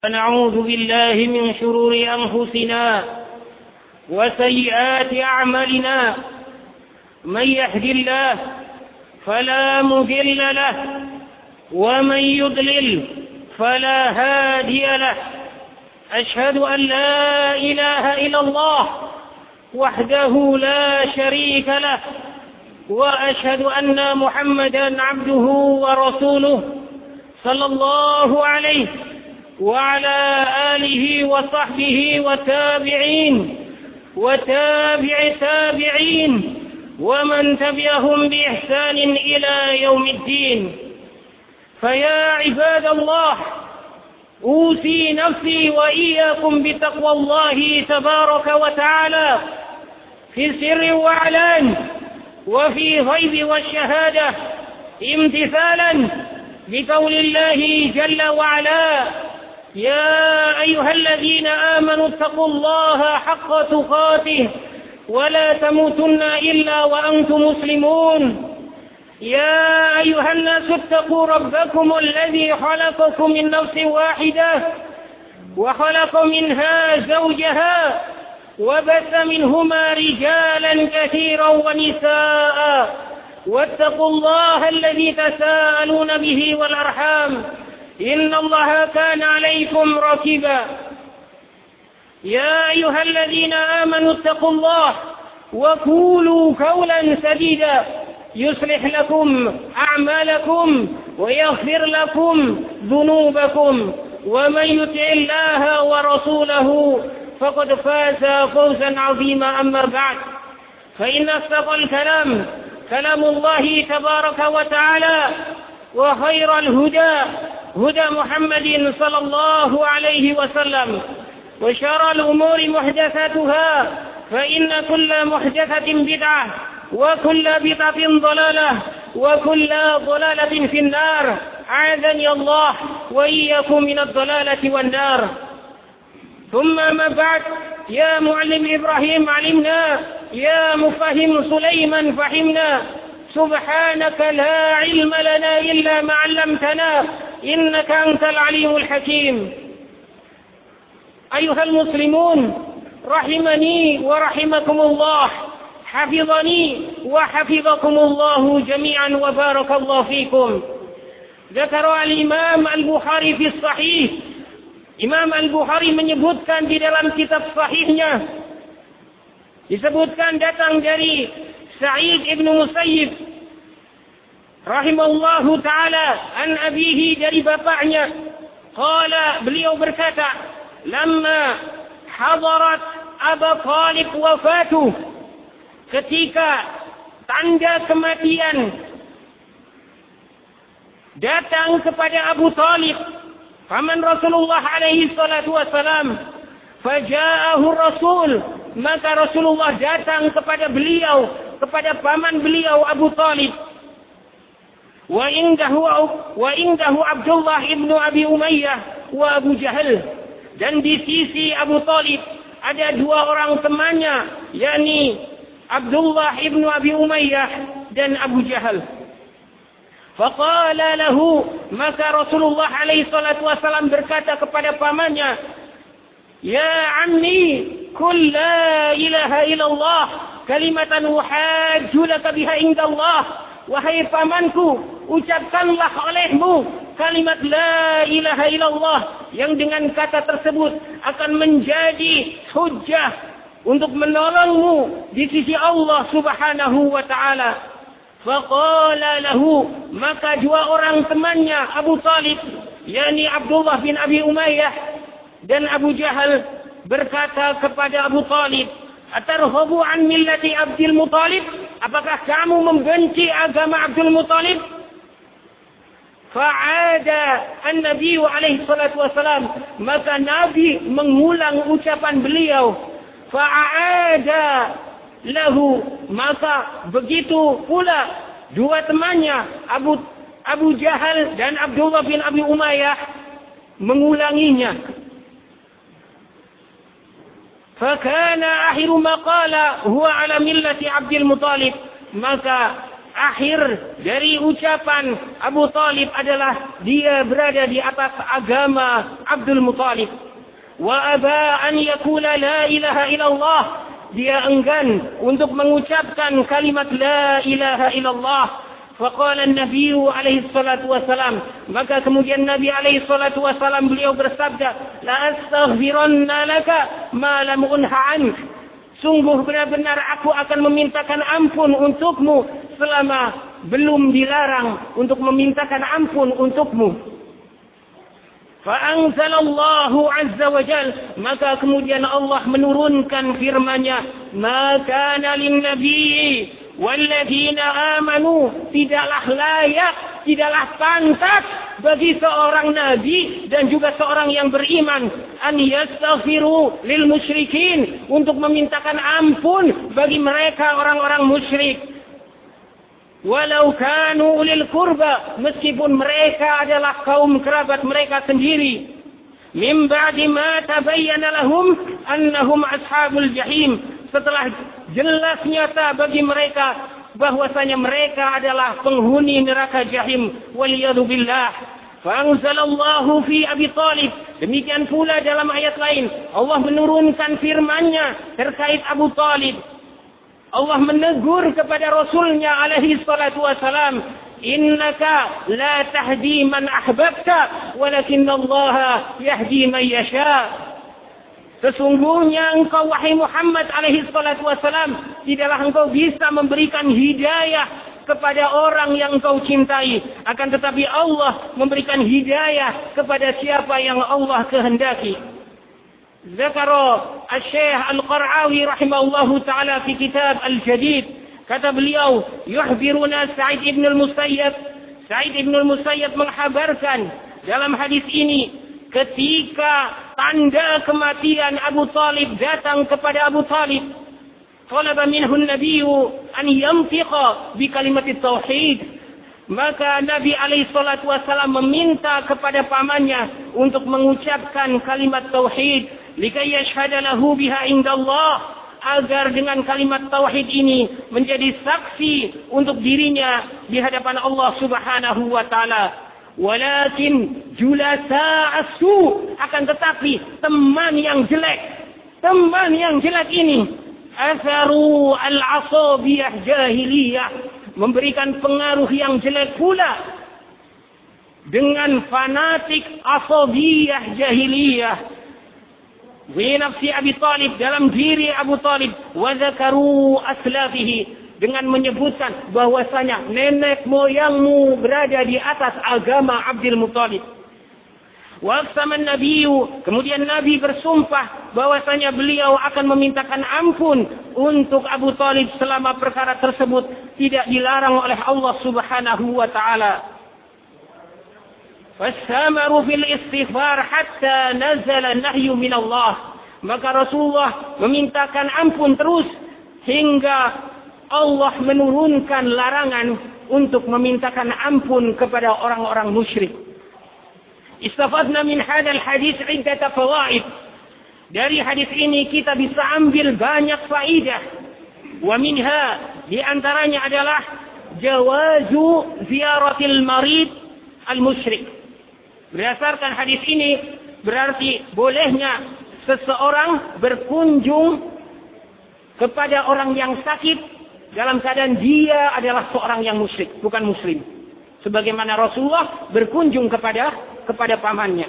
ونعوذ بالله من شرور أنفسنا وسيئات أعمالنا. من يهد الله فلا مضل له ومن يضلل فلا هادي له. أشهد أن لا إله إلا الله وحده لا شريك له، وأشهد أن محمدا عبده ورسوله صلى الله عليه وعلى آله وصحبه والتابعين وتابع التابعين ومن تبعهم بإحسان إلى يوم الدين. فيا عباد الله، أوصي نفسي وإياكم بتقوى الله تبارك وتعالى في السر وإعلان وفي غيب والشهادة، امتثالا لقول الله جل وعلا: يا أيها الذين آمنوا اتقوا الله حق تقاته ولا تموتن إلا وأنتم مسلمون. يا أيها الناس اتقوا ربكم الذي خلقكم من نفس واحدة وخلق منها زوجها وبث منهما رجالا كثيرا ونساء، واتقوا الله الذي تساءلون به والأرحام إن الله كان عليكم رقيبا. يا أيها الذين آمنوا اتقوا الله وقولوا قولا سديدا يصلح لكم أعمالكم ويغفر لكم ذنوبكم، ومن يطع الله ورسوله فقد فاز فوزا عظيما. أما بعد، فإن أصدق الكلام كلام الله تبارك وتعالى، وخير الهدى هدى محمد صلى الله عليه وسلم، وشر الأمور محدثاتها، فإن كل محدثة بدعة وكل بدعة ضلالة وكل ضلالة في النار. أعاذني الله وإياكم من الضلالة والنار. ثم ما بعد، يا معلم إبراهيم علمنا، يا مفهم سليمان فهمنا، سبحانك لا علم لنا إلا ما علمتنا إنك أنت العليم الحكيم. أيها المسلمون، رحمني ورحمكم الله، حفظني وحفظكم الله جميعا وبارك الله فيكم. ذكر الإمام البخاري في الصحيح. Imam Al-Bukhari menyebutkan di dalam kitab sahihnya, disebutkan datang dari Sa'id ibn Musayyib rahimahullahu ta'ala an abihi, dari bapaknya, qala, beliau berkata, lamma hadarat Abu Talib wafatuh, ketika tanda kematian datang kepada Abu Talib paman Rasulullah alaihi salatu wassalam, faja'ahu Rasul, maka Rasulullah datang kepada beliau, kepada paman beliau Abu Talib. Wa indahu Abdullah ibnu Abi Umayyah wa Abu Jahal, dan di sisi Abu Talib ada dua orang temannya, yakni Abdullah ibnu Abi Umayyah dan Abu Jahal. Faqala lahu, maka Rasulullah alaihi salatu wasallam berkata kepada pamannya, ya ammi, qul la ilaha illallah kalimatan uhajju laka biha indallah. Wahai pamanku, ucapkanlah olehmu kalimat la ilaha illallah yang dengan kata tersebut akan menjadi hujjah untuk menolongmu di sisi Allah Subhanahu wa taala. Faqala lahu, maka dua orang temannya Abu Talib, yakni Abdullah bin Abi Umayyah dan Abu Jahal, berkata kepada Abu Talib, atarhabu an millati Abdul Muttalib, apakah kamu membenci agama Abdul Muttalib? Fa'ada an-nabi alaihi salatu wassalam, maka Nabi mengulang ucapan beliau, fa'ada lahu, maka begitu pula dua temannya Abu Jahal dan Abdullah bin Abi Umayyah mengulanginya. Fakana akhiru ma qala huwa ala millati Abdul Muttalib, maka akhir dari ucapan Abu Talib adalah dia berada di atas agama Abdul Muttalib. Wa aba an yaqula la ilaha illallah. Dia enggan untuk mengucapkan kalimat la ilaha illallah. Faqala an-nabiy alaihi salatu wasalam, maka kemudian Nabi alaihi salatu wasalam beliau bersabda, la astaghfiranna laka ma lam unha ank. Sungguh benar-benar aku akan memintakan ampun untukmu selama belum dilarang untuk memintakan ampun untukmu. Fa'anzalallahu azza wa jal, maka kemudian Allah menurunkan firman-Nya, ma kana lin-nabiyyi walladzina amanu, tidaklah layak, tidaklah pantas bagi seorang nabi dan juga seorang yang beriman an yastaghfiru lil musyrikin, untuk memintakan ampun bagi mereka orang-orang musyrik, walau kanu ulil qurba, meskipun mereka adalah kaum kerabat mereka sendiri, min ba'di ma tabayyana lahum annahum ashabul jahim, setelah jelas nyata bagi mereka bahwasanya mereka adalah penghuni neraka jahim, waliyadu billah. Fa'anzalallahu fi Abi Talib, demikian pula dalam ayat lain Allah menurunkan firman-Nya terkait Abu Talib. Allah menegur kepada Rasulnya alaihi salatu wasalam, innaka la tahdi man ahbabta walakinallaha yahdi man yasha. Sesungguhnya engkau wahai Muhammad alaihi salatu wasalam, tidaklah engkau bisa memberikan hidayah kepada orang yang engkau cintai, akan tetapi Allah memberikan hidayah kepada siapa yang Allah kehendaki. Zakara Asy-Syaikh Al-Qar'awi rahimahullahu taala fi kitab Al-Jadid, kata beliau, yuhbiruna Sa'id ibn al-Musayyab, Sa'id ibn al-Musayyab menghabarkan dalam hadis ini, ketika tanda kematian Abu Talib datang kepada Abu Talib, talaba minhu an-nabiyyu an yantiqa bi kalimat tauhid, maka Nabi alaihi salatu wasallam meminta kepada pamannya untuk mengucapkan kalimat tauhid, likay yashhada lahu biha indallah, agar dengan kalimat tauhid ini menjadi saksi untuk dirinya di hadapan Allah Subhanahu wa taala. Walakin julasa asu, akan tetapi teman yang jelek ini atharu al-asabiyah jahiliyah, memberikan pengaruh yang jelek pula dengan fanatik asabiyah jahiliyah fi nafsi Abi Talib, dalam diri Abu Talib, wa zakaru aslafihi, dengan menyebutkan bahwasanya nenek moyangmu berada di atas agama Abdul Muttalib. Wa aqsama an-nabiy, kemudian Nabi bersumpah bahwasanya beliau akan memintakan ampun untuk Abu Talib selama perkara tersebut tidak dilarang oleh Allah Subhanahu wa taala. Fastamaru fil istighfar hatta nazala nahyu min Allah, maka Rasulullah memintakan ampun terus hingga Allah menurunkan larangan untuk memintakan ampun kepada orang-orang musyrik. Istafadna min hadzal hadis iddata fawaid. Dari hadis ini kita bisa ambil banyak faidah. Wa minha, di antaranya adalah jawazu ziyaratil marid al-musyrik. Berdasarkan hadis ini berarti bolehnya seseorang berkunjung kepada orang yang sakit dalam keadaan dia adalah seorang yang musyrik, bukan muslim. Sebagaimana Rasulullah berkunjung kepada pamannya.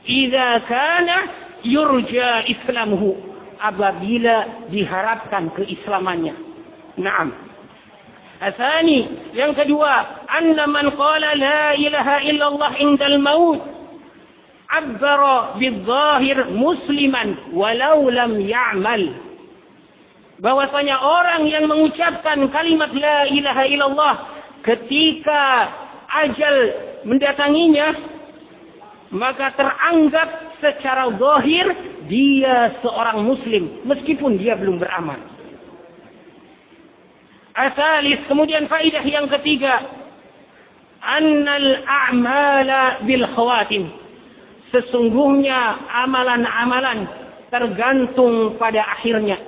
Idza kana yurja islamuhu, apabila diharapkan keislamannya. Naam. Asani, yang kedua, anna man qala la ilaha illallah indal maut abbara bidzahir musliman walau lam ya'mal. Bahwasanya orang yang mengucapkan kalimat la ilaha illallah ketika ajal mendatanginya, maka teranggap secara zahir dia seorang muslim meskipun dia belum beramal. Asalis, kemudian faidah yang ketiga, annal a'mala bil khawatim, sesungguhnya amalan-amalan tergantung pada akhirnya.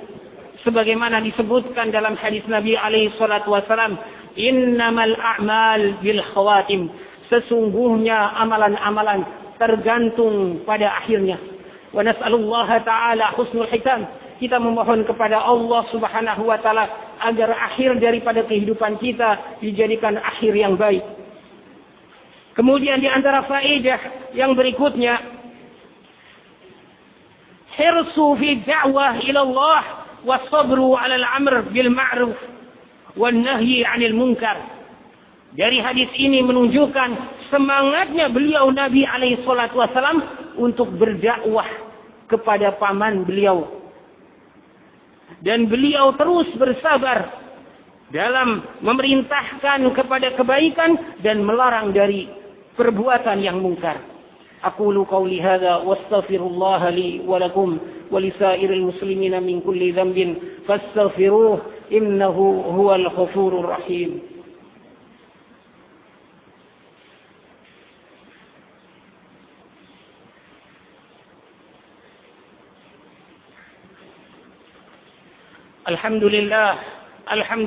Sebagaimana disebutkan dalam hadis Nabi alaihi salatu wasalam, Innamal a'mal bil khawatim. Sesungguhnya amalan-amalan tergantung pada akhirnya. Wa nas'alullaha ta'ala husnul hitam. Kita memohon kepada Allah Subhanahu wa taala agar akhir daripada kehidupan kita dijadikan akhir yang baik. Kemudian di antara faedah yang berikutnya, hirsu fi da'wah ila Allah wa sabru 'ala al-amr bil ma'ruf wan nahyi 'anil munkar. Dari hadis ini menunjukkan semangatnya beliau Nabi alaihi salatu wasallam untuk berdakwah kepada paman beliau. Dan beliau terus bersabar dalam memerintahkan kepada kebaikan dan melarang dari perbuatan yang mungkar. Aqulu qawli hadza wastaghfirullaha li wa lakum wa lisairil muslimina min kulli dhanbin fastaghfiruhu innahu huwal ghafurur rahim. الحمد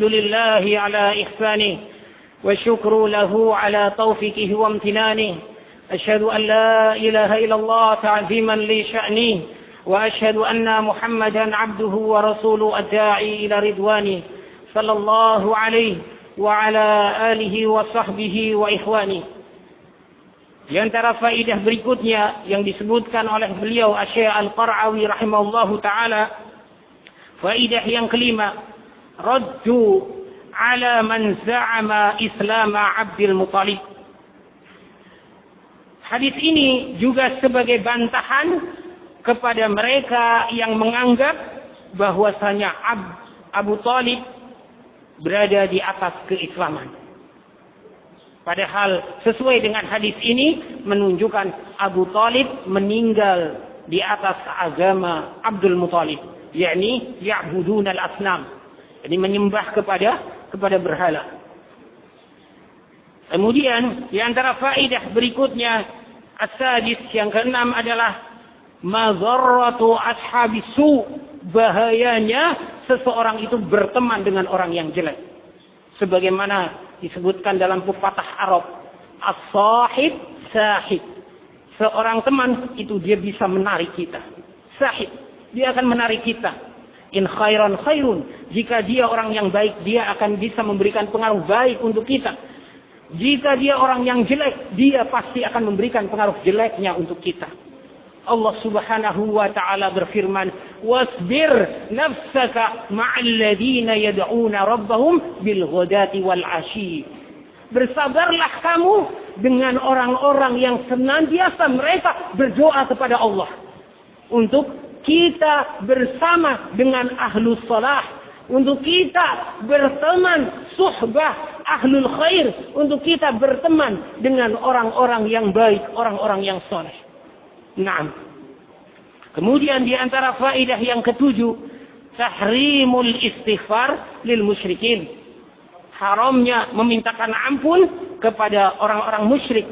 لله على إحسانه والشكر له على توفيقه وامتنانه أشهد أن لا إله إلا الله تعظيما لشأنه وأشهد أن محمدا عبده ورسوله الداعي إلى رضوانه صلى الله عليه وعلى آله وصحبه وإخوانه. Di antara faedah berikutnya yang disebutkan oleh beliau Asy-Syaikh Al-Qar'awi rahimahullahu taala, faedah yang kelima, raddu ala man za'ama islama Abdul Muthalib. Hadis ini juga sebagai bantahan kepada mereka yang menganggap bahwasanya Abu Thalib berada di atas keislaman. Padahal sesuai dengan hadis ini menunjukkan Abu Thalib meninggal di atas agama Abdul Muthalib, yakni ya'budun al-asnam, jadi menyembah kepada berhala. Kemudian di antara faedah berikutnya, as-sadis, yang keenam adalah mazarratu ashabis su, bahayanya seseorang itu berteman dengan orang yang jelek. Sebagaimana disebutkan dalam pepatah Arab, as-sahib sahib. Seorang teman itu dia bisa menarik kita. Sahib, dia akan menarik kita. In khairan khairun, jika dia orang yang baik, dia akan bisa memberikan pengaruh baik untuk kita. Jika dia orang yang jelek, dia pasti akan memberikan pengaruh jeleknya untuk kita. Allah Subhanahu wa taala berfirman, "Wasbir nafsaka ma'al ladzina yad'una rabbahum bil ghadati wal 'ashi." Bersabarlah kamu dengan orang-orang yang senantiasa mereka berdoa kepada Allah. Untuk kita bersama dengan ahlus salah, untuk kita berteman suhbah ahlul khair, untuk kita berteman dengan orang-orang yang baik, orang-orang yang soleh. Naam. Kemudian di antara faedah yang ketujuh, tahrimul istighfar lil musyrikin. Haramnya memintakan ampun kepada orang-orang musyrik.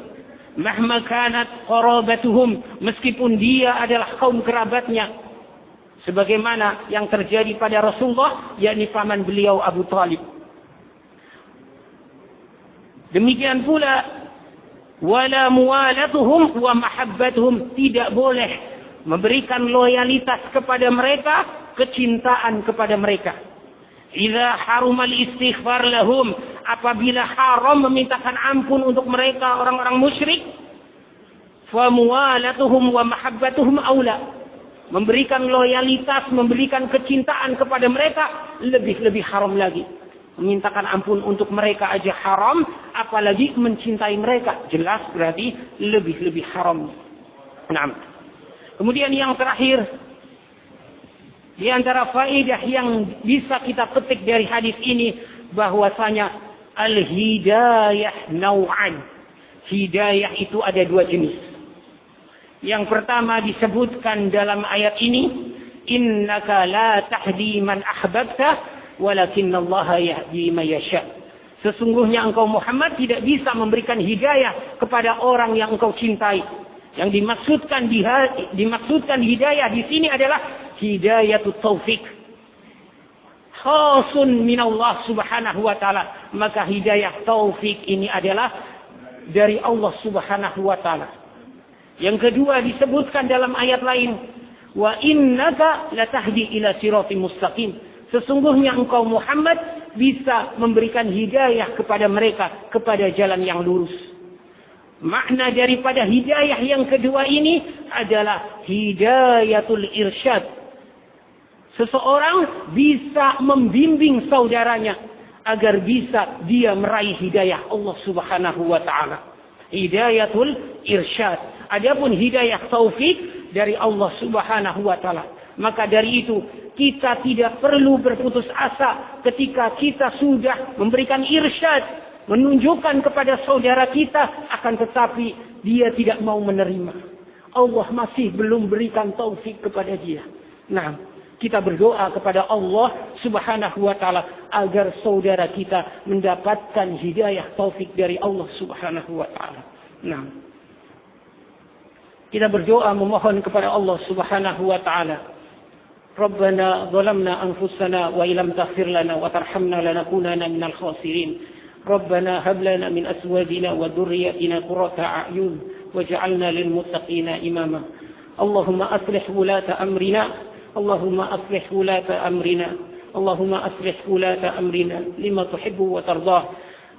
Mahma kanat qarabatuhum, meskipun dia adalah kaum kerabatnya. Sebagaimana yang terjadi pada Rasulullah, yakni paman beliau Abu Thalib. Demikian pula wala muwalatuhum wa mahabbatuhum, tidak boleh memberikan loyalitas kepada mereka, kecintaan kepada mereka. Idza harumal istighfar lahum, apabila haram memintakan ampun untuk mereka orang-orang musyrik, fa muwalatuhum wa mahabbatuhum aula, memberikan loyalitas, memberikan kecintaan kepada mereka lebih haram lagi. Memintakan ampun untuk mereka aja haram, apalagi mencintai mereka, jelas berarti lebih haram. Nah, kemudian yang terakhir, di antara faedah yang bisa kita petik dari hadis ini, bahwasanya al-hidayah naw'an. Hidayah itu ada dua jenis. Yang pertama disebutkan dalam ayat ini, innaka la tahdi man ahbabta walakinallaha yahdi man yasha. Sesungguhnya engkau Muhammad tidak bisa memberikan hidayah kepada orang yang engkau cintai. Yang dimaksudkan hidayah di sini adalah hidayatut taufik. khasun minallah subhanahu wa ta'ala. Maka hidayah taufik ini adalah dari Allah subhanahu wa ta'ala. Yang kedua disebutkan dalam ayat lain, wa innaka latahdi ila siratim mustaqim. Sesungguhnya engkau Muhammad bisa memberikan hidayah kepada mereka kepada jalan yang lurus. Makna daripada hidayah yang kedua ini adalah hidayatul irsyad. Seseorang bisa membimbing saudaranya agar bisa dia meraih hidayah Allah subhanahu wa ta'ala. Hidayatul irsyad. Adapun hidayah taufik dari Allah subhanahu wa ta'ala. Maka dari itu kita tidak perlu berputus asa ketika kita sudah memberikan irsyad, menunjukkan kepada saudara kita, akan tetapi dia tidak mau menerima. Allah masih belum berikan taufik kepada dia. Nah, kita berdoa kepada Allah subhanahu wa ta'ala agar saudara kita mendapatkan hidayah taufik dari Allah subhanahu wa ta'ala. Nah, kita berdoa memohon kepada Allah subhanahu wa ta'ala. Rabbana zalamna anfusana wa ilam taghfir lana wa tarhamna lanakunanna minal khasirin. ربنا هب لنا من أزواجنا وذرياتنا قرة أعين واجعلنا للمتقين إماما اللهم أصلح ولاة أمرنا اللهم أصلح ولاة أمرنا اللهم أصلح ولاة أمرنا لما تحب وترضاه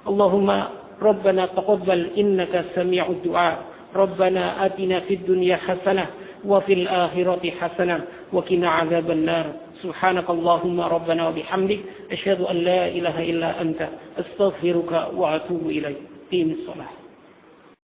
اللهم ربنا تقبل إنك سميع الدعاء ربنا آتنا في الدنيا حسنة وفي الآخرة حسنة وقنا عذاب النار سبحانك اللهم ربنا وبحمدك أشهد أن لا إله إلا أنت أستغفرك وأتوب إليك قيم الصلاة